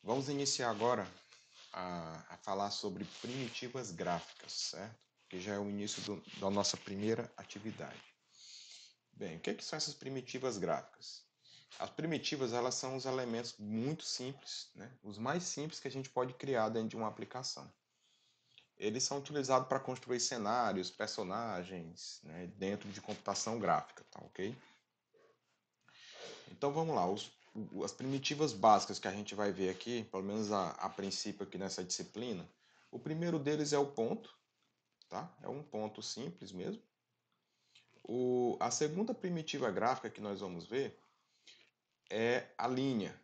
Vamos iniciar agora a falar sobre primitivas gráficas, certo? Que já é o início da nossa primeira atividade. Bem, o que são essas primitivas gráficas? As primitivas, elas são os elementos muito simples, né? Os mais simples que a gente pode criar dentro de uma aplicação. Eles são utilizados para construir cenários, personagens, né? Dentro de computação gráfica, tá ok? Então vamos lá, as primitivas básicas que a gente vai ver aqui, pelo menos a princípio aqui nessa disciplina, o primeiro deles é o ponto, tá? É um ponto simples mesmo. A segunda primitiva gráfica que nós vamos ver é a linha.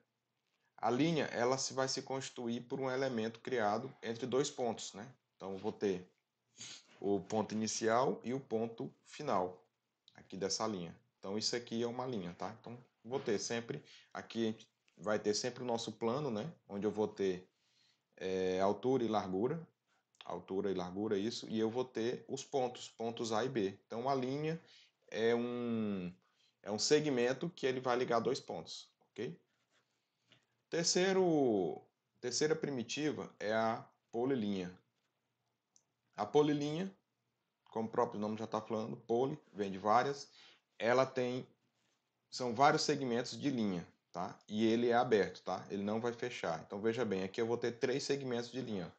A linha ela vai se constituir por um elemento criado entre dois pontos, né? Então eu vou ter o ponto inicial e o ponto final aqui dessa linha. Então isso aqui é uma linha, tá? Então vou ter sempre, aqui vai ter sempre o nosso plano, né? Onde eu vou ter altura e largura, isso, e eu vou ter os pontos A e B. Então a linha é um segmento que ele vai ligar dois pontos, ok? Terceira primitiva é a polilinha. A polilinha, como o próprio nome já está falando, poli, vem de várias, ela são vários segmentos de linha, tá? E ele é aberto, tá? Ele não vai fechar. Então veja bem, aqui eu vou ter três segmentos de linha.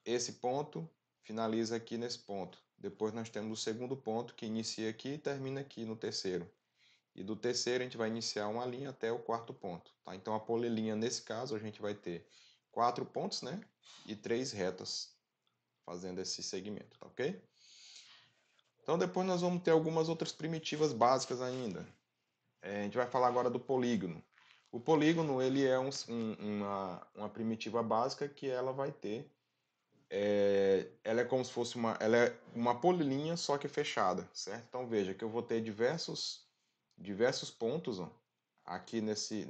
Esse ponto finaliza aqui nesse ponto. Depois nós temos o segundo ponto que inicia aqui e termina aqui no terceiro. E do terceiro a gente vai iniciar uma linha até o quarto ponto, tá? Então a polilinha nesse caso a gente vai ter 4 pontos, né? E 3 retas fazendo esse segmento, tá ok? Então depois nós vamos ter algumas outras primitivas básicas ainda. A gente vai falar agora do polígono. O polígono ele é uma primitiva básica que ela vai ter. Ela é como se fosse ela é uma polilinha só que fechada, certo? Então veja que eu vou ter diversos pontos, ó. Aqui nesse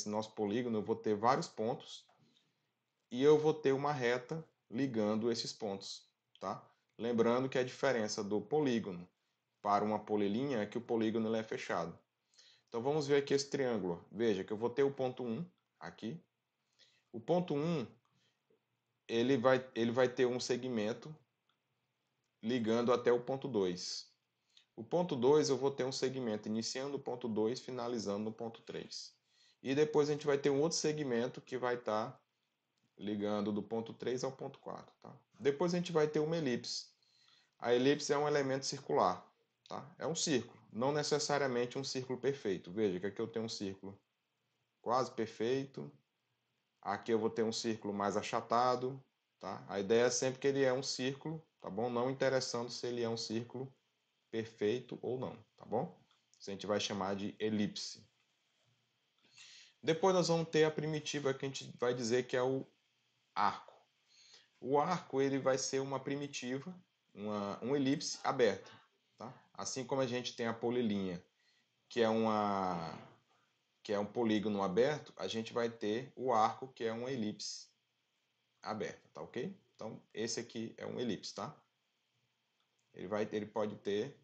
nosso polígono eu vou ter vários pontos e eu vou ter uma reta ligando esses pontos, tá? Lembrando que a diferença do polígono para uma polilinha é que o polígono ele é fechado. Então vamos ver aqui esse triângulo. Veja que eu vou ter o ponto 1 aqui. O ponto 1 ele vai ter um segmento ligando até o ponto 2. O ponto 2 eu vou ter um segmento iniciando no ponto 2, finalizando no ponto 3. E depois a gente vai ter um outro segmento que vai estar ligando do ponto 3 ao ponto 4. Tá? Depois a gente vai ter uma elipse. A elipse é um elemento circular. Tá? É um círculo, não necessariamente um círculo perfeito. Veja que aqui eu tenho um círculo quase perfeito. Aqui eu vou ter um círculo mais achatado. Tá? A ideia é sempre que ele é um círculo, tá bom? Não interessando se ele é um círculo perfeito ou não, tá bom? Isso a gente vai chamar de elipse. Depois nós vamos ter a primitiva que a gente vai dizer que é o arco. O arco ele vai ser uma primitiva, uma elipse aberta. Tá? Assim como a gente tem a polilinha, que é um polígono aberto, a gente vai ter o arco, que é uma elipse aberta, tá ok? Então, esse aqui é um elipse, tá? Ele pode ter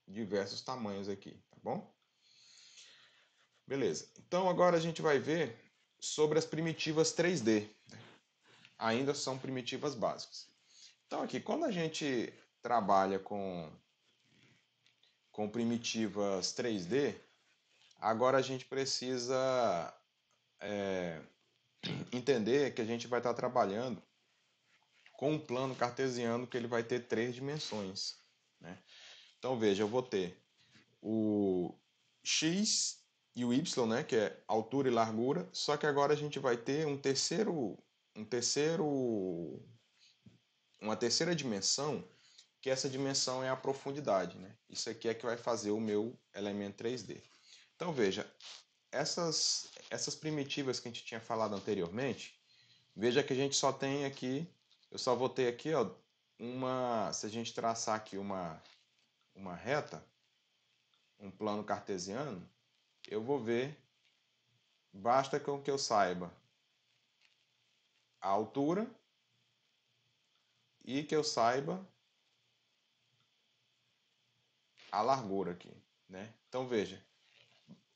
diversos tamanhos aqui, tá bom? Beleza. Então agora a gente vai ver sobre as primitivas 3D. Ainda são primitivas básicas. Então aqui, quando a gente trabalha com primitivas 3D, agora a gente precisa entender que a gente vai estar trabalhando com um plano cartesiano que ele vai ter 3 dimensões. Né? Então veja, eu vou ter o x e o y, né, que é altura e largura, só que agora a gente vai ter uma terceira dimensão, que essa dimensão é a profundidade, né? Isso aqui é que vai fazer o meu elemento 3D. Então veja, essas primitivas que a gente tinha falado anteriormente, veja que a gente só tem aqui, eu só vou ter aqui, ó, se a gente traçar aqui uma reta, um plano cartesiano, eu vou ver, basta com que eu saiba a altura e que eu saiba a largura aqui, né? Então veja,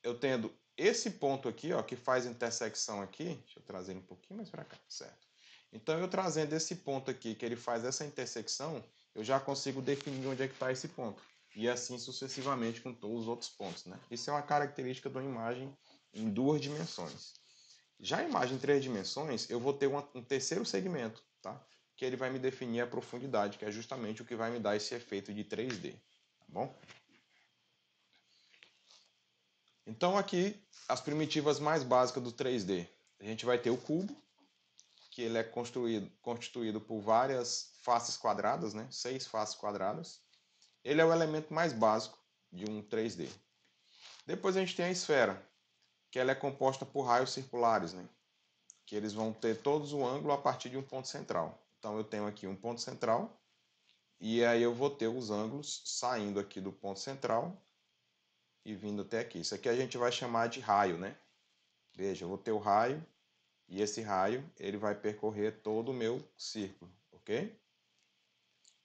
eu tendo esse ponto aqui, ó, que faz intersecção aqui, deixa eu trazer um pouquinho mais para cá, certo? Então, eu trazendo esse ponto aqui, que ele faz essa intersecção, eu já consigo definir onde é que está esse ponto. E assim sucessivamente com todos os outros pontos, né? Isso é uma característica de uma imagem em 2 dimensões. Já a imagem em 3 dimensões, eu vou ter um terceiro segmento, tá? Que ele vai me definir a profundidade, que é justamente o que vai me dar esse efeito de 3D, tá bom? Então aqui, as primitivas mais básicas do 3D. A gente vai ter o cubo, que ele é constituído por várias faces quadradas, né? 6 faces quadradas. Ele é o elemento mais básico de um 3D. Depois a gente tem a esfera, que ela é composta por raios circulares, né? Que eles vão ter todos o ângulo a partir de um ponto central. Então eu tenho aqui um ponto central, e aí eu vou ter os ângulos saindo aqui do ponto central e vindo até aqui. Isso aqui a gente vai chamar de raio, né? Veja, eu vou ter o raio, e esse raio ele vai percorrer todo o meu círculo, ok?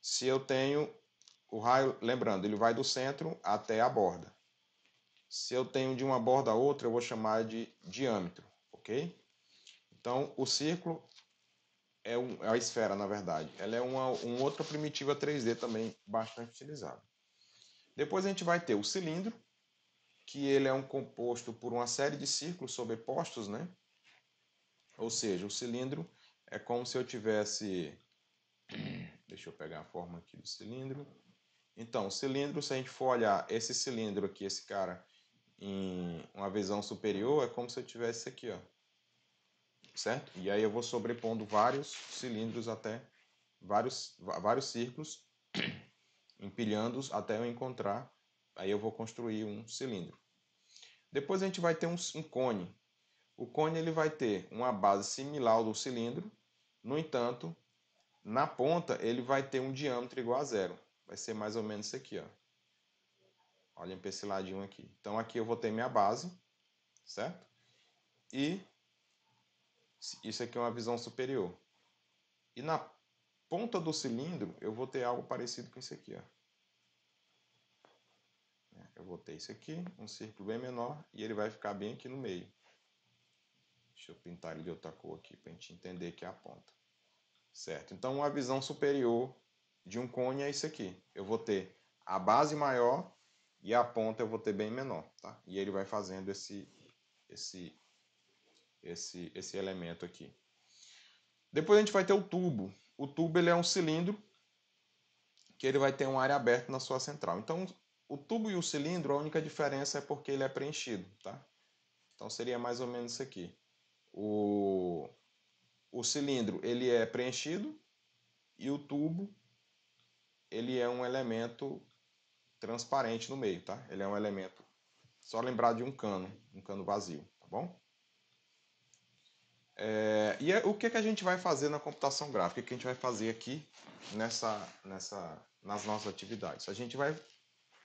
Se eu tenho o raio, lembrando, ele vai do centro até a borda. Se eu tenho de uma borda a outra, eu vou chamar de diâmetro, ok? Então, o círculo é a esfera, na verdade. Ela é uma outra primitiva 3D também bastante utilizada. Depois a gente vai ter o cilindro, que ele é um composto por uma série de círculos sobrepostos, né? Ou seja, o cilindro é como se eu tivesse... Deixa eu pegar a forma aqui do cilindro. Então, o cilindro, se a gente for olhar esse cilindro aqui, esse cara, em uma visão superior, é como se eu tivesse isso aqui, ó. Certo? E aí eu vou sobrepondo vários cilindros até vários círculos, empilhando-os até eu encontrar, aí eu vou construir um cilindro. Depois a gente vai ter um cone. O cone ele vai ter uma base similar ao do cilindro, no entanto, na ponta ele vai ter um diâmetro igual a zero. Vai ser mais ou menos isso aqui, ó. Olhem para esse ladinho aqui. Então aqui eu vou ter minha base, certo? E isso aqui é uma visão superior. E na ponta do cilindro eu vou ter algo parecido com isso aqui, ó. Eu vou ter isso aqui, um círculo bem menor, e ele vai ficar bem aqui no meio. Deixa eu pintar ele de outra cor aqui, para a gente entender que é a ponta. Certo? Então, uma visão superior de um cone é isso aqui. Eu vou ter a base maior e a ponta eu vou ter bem menor, tá? E ele vai fazendo esse elemento aqui. Depois a gente vai ter o tubo. O tubo ele é um cilindro que ele vai ter uma área aberta na sua central. Então, o tubo e o cilindro, a única diferença é porque ele é preenchido, tá? Então, seria mais ou menos isso aqui. O cilindro, ele é preenchido e o tubo, ele é um elemento transparente no meio, tá? Ele é um elemento, só lembrar de um cano vazio, tá bom? O que a gente vai fazer na computação gráfica? O que a gente vai fazer aqui nas nossas atividades?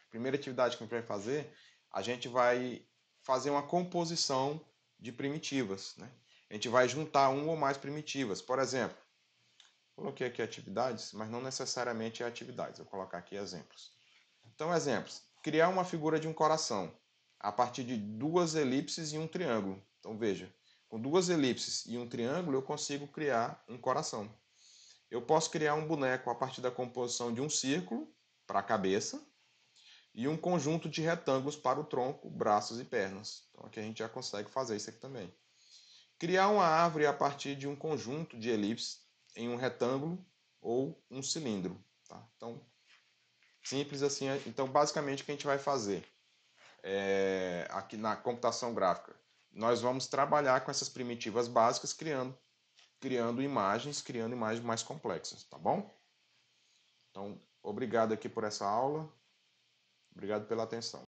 Primeira atividade que a gente vai fazer, a gente vai fazer uma composição de primitivas, né? A gente vai juntar uma ou mais primitivas. Por exemplo, coloquei aqui atividades, mas não necessariamente atividades. Vou colocar aqui exemplos. Então, exemplos. Criar uma figura de um coração a partir de 2 elipses e um triângulo. Então, veja, com 2 elipses e um triângulo, eu consigo criar um coração. Eu posso criar um boneco a partir da composição de um círculo para a cabeça e um conjunto de retângulos para o tronco, braços e pernas. Então, aqui a gente já consegue fazer isso aqui também. Criar uma árvore a partir de um conjunto de elipses em um retângulo ou um cilindro. Tá? Então, simples assim. Então, basicamente, o que a gente vai fazer aqui na computação gráfica? Nós vamos trabalhar com essas primitivas básicas, criando imagens mais complexas, tá bom? Então, obrigado aqui por essa aula. Obrigado pela atenção.